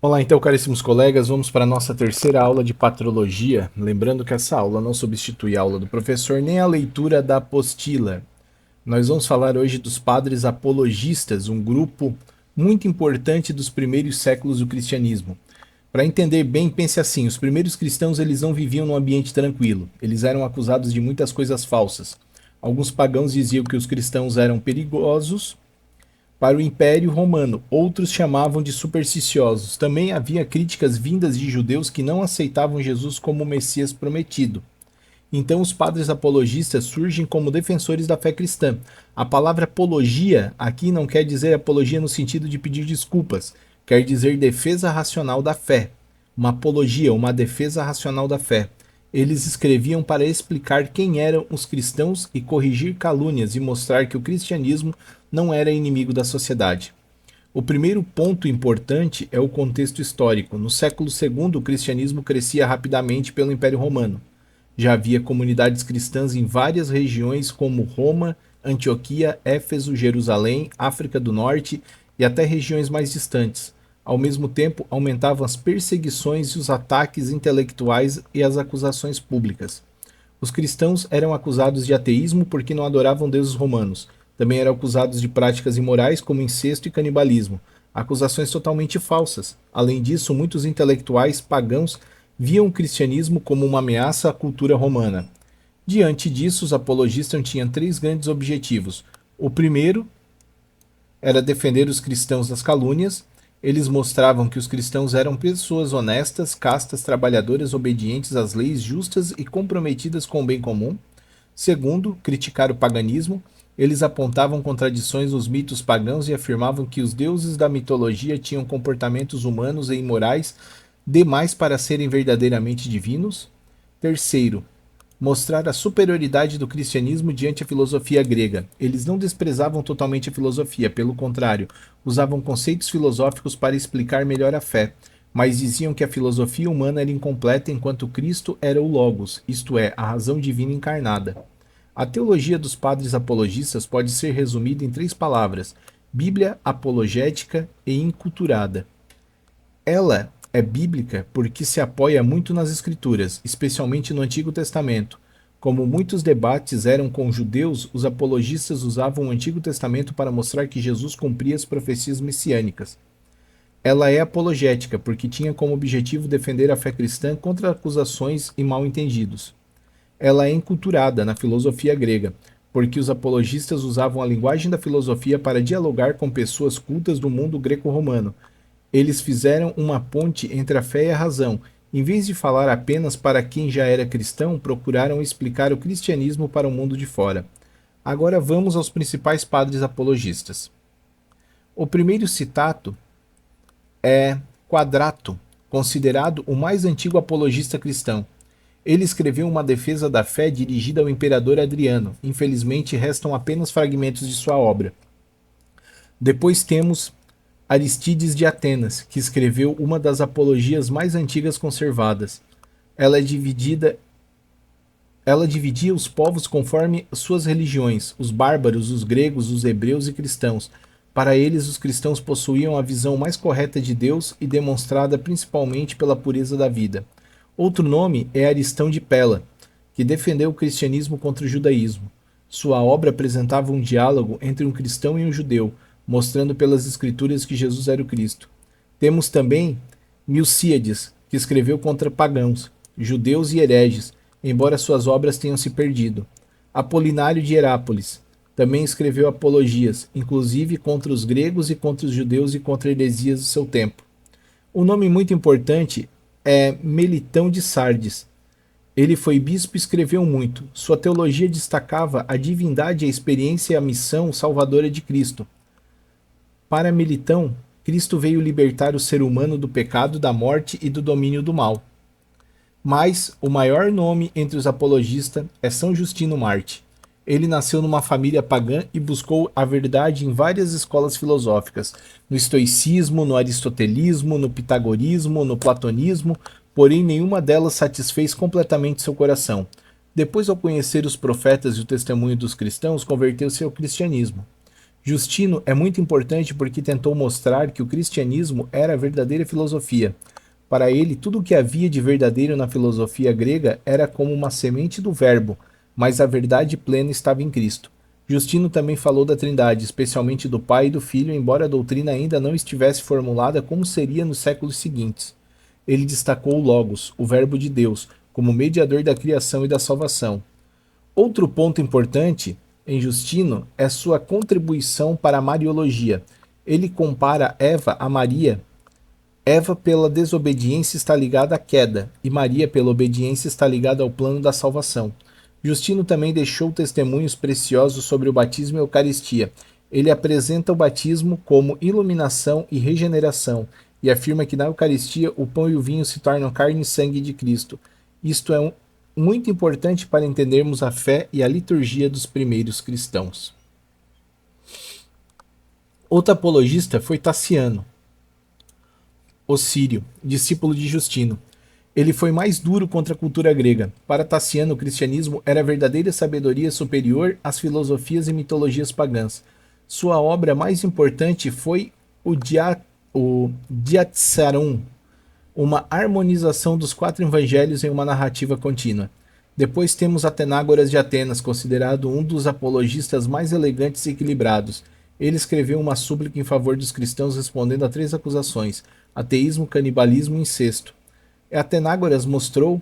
Olá, então, caríssimos colegas, vamos para a nossa terceira aula de patrologia. Lembrando que essa aula não substitui a aula do professor nem a leitura da apostila. Nós vamos falar hoje dos padres apologistas, um grupo muito importante dos primeiros séculos do cristianismo. Para entender bem, pense assim: os primeiros cristãos eles não viviam num ambiente tranquilo. Eles eram acusados de muitas coisas falsas. Alguns pagãos diziam que os cristãos eram perigosos para o Império Romano, outros chamavam de supersticiosos. Também havia críticas vindas de judeus que não aceitavam Jesus como o Messias prometido. Então, os padres apologistas surgem como defensores da fé cristã. A palavra apologia aqui não quer dizer apologia no sentido de pedir desculpas, quer dizer defesa racional da fé. Uma apologia, uma defesa racional da fé. Eles escreviam para explicar quem eram os cristãos e corrigir calúnias e mostrar que o cristianismo não era inimigo da sociedade. O primeiro ponto importante é o contexto histórico. No século II, o cristianismo crescia rapidamente pelo Império Romano. Já havia comunidades cristãs em várias regiões como Roma, Antioquia, Éfeso, Jerusalém, África do Norte e até regiões mais distantes. Ao mesmo tempo, aumentavam as perseguições e os ataques intelectuais e as acusações públicas. Os cristãos eram acusados de ateísmo porque não adoravam deuses romanos. Também eram acusados de práticas imorais como incesto e canibalismo, acusações totalmente falsas. Além disso, muitos intelectuais pagãos viam o cristianismo como uma ameaça à cultura romana. Diante disso, os apologistas tinham três grandes objetivos. O primeiro era defender os cristãos das calúnias. Eles mostravam que os cristãos eram pessoas honestas, castas, trabalhadoras, obedientes às leis justas e comprometidas com o bem comum. Segundo, criticar o paganismo. Eles apontavam contradições nos mitos pagãos e afirmavam que os deuses da mitologia tinham comportamentos humanos e imorais demais para serem verdadeiramente divinos. Terceiro, mostrar a superioridade do cristianismo diante a filosofia grega. Eles não desprezavam totalmente a filosofia, pelo contrário, usavam conceitos filosóficos para explicar melhor a fé, mas diziam que a filosofia humana era incompleta enquanto Cristo era o Logos, isto é, a razão divina encarnada. A teologia dos padres apologistas pode ser resumida em três palavras: Bíblia apologética e inculturada. Ela é bíblica porque se apoia muito nas Escrituras, especialmente no Antigo Testamento. Como muitos debates eram com judeus, os apologistas usavam o Antigo Testamento para mostrar que Jesus cumpria as profecias messiânicas. Ela é apologética porque tinha como objetivo defender a fé cristã contra acusações e mal-entendidos. Ela é enculturada na filosofia grega, porque os apologistas usavam a linguagem da filosofia para dialogar com pessoas cultas do mundo greco-romano. Eles fizeram uma ponte entre a fé e a razão. Em vez de falar apenas para quem já era cristão, procuraram explicar o cristianismo para o mundo de fora. Agora vamos aos principais padres apologistas. O primeiro citado é Quadrato, considerado o mais antigo apologista cristão. Ele escreveu uma defesa da fé dirigida ao imperador Adriano. Infelizmente, restam apenas fragmentos de sua obra. Depois temos Aristides de Atenas, que escreveu uma das apologias mais antigas conservadas. Ela dividia os povos conforme suas religiões, os bárbaros, os gregos, os hebreus e cristãos. Para eles, os cristãos possuíam a visão mais correta de Deus e demonstrada principalmente pela pureza da vida. Outro nome é Aristão de Pela, que defendeu o cristianismo contra o judaísmo. Sua obra apresentava um diálogo entre um cristão e um judeu, mostrando pelas escrituras que Jesus era o Cristo. Temos também Milcíades, que escreveu contra pagãos, judeus e hereges, embora suas obras tenham se perdido. Apolinário de Herápolis também escreveu apologias, inclusive contra os gregos e contra os judeus e contra heresias do seu tempo. Um nome muito importante é Melitão de Sardes. Ele foi bispo e escreveu muito. Sua teologia destacava a divindade, a experiência e a missão salvadora de Cristo. Para Melitão, Cristo veio libertar o ser humano do pecado, da morte e do domínio do mal. Mas o maior nome entre os apologistas é São Justino Marte. Ele nasceu numa família pagã e buscou a verdade em várias escolas filosóficas, no estoicismo, no aristotelismo, no pitagorismo, no platonismo, porém nenhuma delas satisfez completamente seu coração. Depois, ao conhecer os profetas e o testemunho dos cristãos, converteu-se ao cristianismo. Justino é muito importante porque tentou mostrar que o cristianismo era a verdadeira filosofia. Para ele, tudo o que havia de verdadeiro na filosofia grega era como uma semente do verbo, mas a verdade plena estava em Cristo. Justino também falou da Trindade, especialmente do Pai e do Filho, embora a doutrina ainda não estivesse formulada como seria nos séculos seguintes. Ele destacou o Logos, o Verbo de Deus, como mediador da criação e da salvação. Outro ponto importante em Justino é sua contribuição para a Mariologia. Ele compara Eva a Maria. Eva, pela desobediência, está ligada à queda, e Maria, pela obediência, está ligada ao plano da salvação. Justino também deixou testemunhos preciosos sobre o batismo e a Eucaristia. Ele apresenta o batismo como iluminação e regeneração, e afirma que na Eucaristia o pão e o vinho se tornam carne e sangue de Cristo. Isto é muito importante para entendermos a fé e a liturgia dos primeiros cristãos. Outro apologista foi Taciano, o sírio, discípulo de Justino. Ele foi mais duro contra a cultura grega. Para Taciano, o cristianismo era a verdadeira sabedoria superior às filosofias e mitologias pagãs. Sua obra mais importante foi o Diatsaron, uma harmonização dos 4 evangelhos em uma narrativa contínua. Depois temos Atenágoras de Atenas, considerado um dos apologistas mais elegantes e equilibrados. Ele escreveu uma súplica em favor dos cristãos respondendo a 3 acusações: ateísmo, canibalismo e incesto. Atenágoras mostrou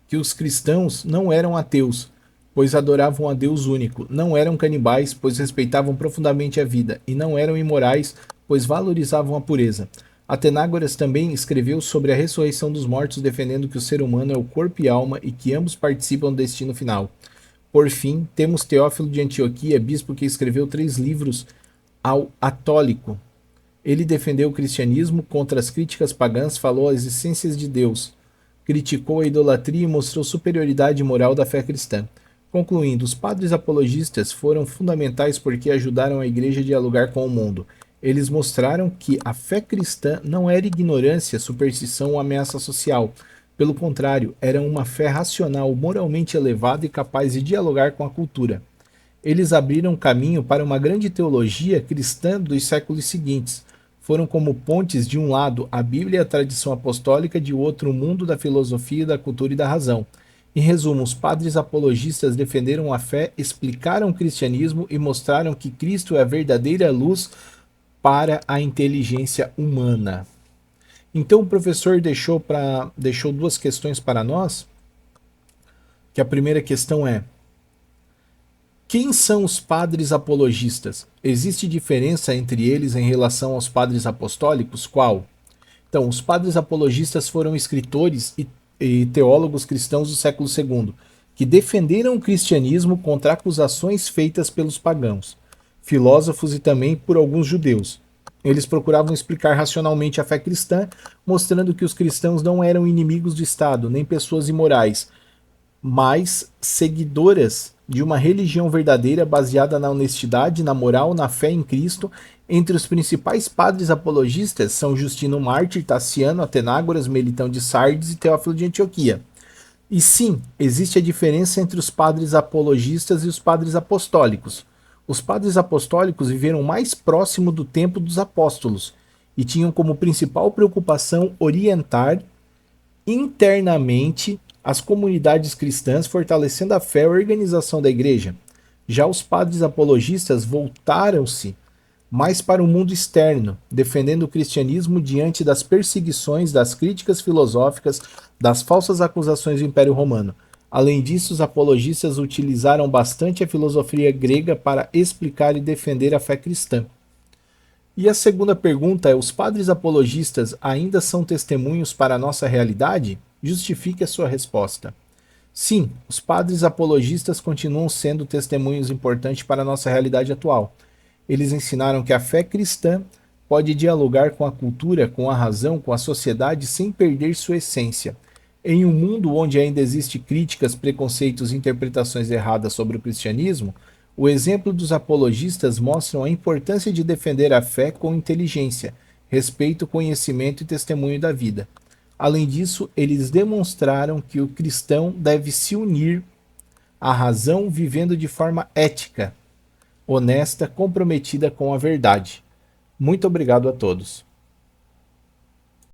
que os cristãos não eram ateus, pois adoravam a Deus único, não eram canibais, pois respeitavam profundamente a vida, e não eram imorais, pois valorizavam a pureza. Atenágoras também escreveu sobre a ressurreição dos mortos, defendendo que o ser humano é o corpo e alma e que ambos participam do destino final. Por fim, temos Teófilo de Antioquia, bispo que escreveu 3 livros ao Atólico. Ele defendeu o cristianismo contra as críticas pagãs, falou as essências de Deus, criticou a idolatria e mostrou superioridade moral da fé cristã. Concluindo, os padres apologistas foram fundamentais porque ajudaram a igreja a dialogar com o mundo. Eles mostraram que a fé cristã não era ignorância, superstição ou ameaça social. Pelo contrário, era uma fé racional, moralmente elevada e capaz de dialogar com a cultura. Eles abriram caminho para uma grande teologia cristã dos séculos seguintes. Foram como pontes, de um lado a Bíblia e a tradição apostólica, de outro o mundo da filosofia, da cultura e da razão. Em resumo, os padres apologistas defenderam a fé, explicaram o cristianismo e mostraram que Cristo é a verdadeira luz para a inteligência humana. Então o professor deixou 2 questões para nós, que a primeira questão é: quem são os padres apologistas? Existe diferença entre eles em relação aos padres apostólicos? Qual? Então, os padres apologistas foram escritores e teólogos cristãos do século II, que defenderam o cristianismo contra acusações feitas pelos pagãos, filósofos e também por alguns judeus. Eles procuravam explicar racionalmente a fé cristã, mostrando que os cristãos não eram inimigos do Estado, nem pessoas imorais, mas seguidoras de uma religião verdadeira baseada na honestidade, na moral, na fé em Cristo. Entre os principais padres apologistas são Justino Mártir, Taciano, Atenágoras, Melitão de Sardes e Teófilo de Antioquia. E sim, existe a diferença entre os padres apologistas e os padres apostólicos. Os padres apostólicos viveram mais próximo do tempo dos apóstolos e tinham como principal preocupação orientar internamente as comunidades cristãs, fortalecendo a fé e a organização da igreja. Já os padres apologistas voltaram-se mais para o mundo externo, defendendo o cristianismo diante das perseguições, das críticas filosóficas, das falsas acusações do Império Romano. Além disso, os apologistas utilizaram bastante a filosofia grega para explicar e defender a fé cristã. E a segunda pergunta é: os padres apologistas ainda são testemunhos para a nossa realidade? Justifique a sua resposta. Sim, os padres apologistas continuam sendo testemunhos importantes para a nossa realidade atual. Eles ensinaram que a fé cristã pode dialogar com a cultura, com a razão, com a sociedade sem perder sua essência. Em um mundo onde ainda existem críticas, preconceitos e interpretações erradas sobre o cristianismo, o exemplo dos apologistas mostra a importância de defender a fé com inteligência, respeito, conhecimento e testemunho da vida. Além disso, eles demonstraram que o cristão deve se unir à razão vivendo de forma ética, honesta, comprometida com a verdade. Muito obrigado a todos.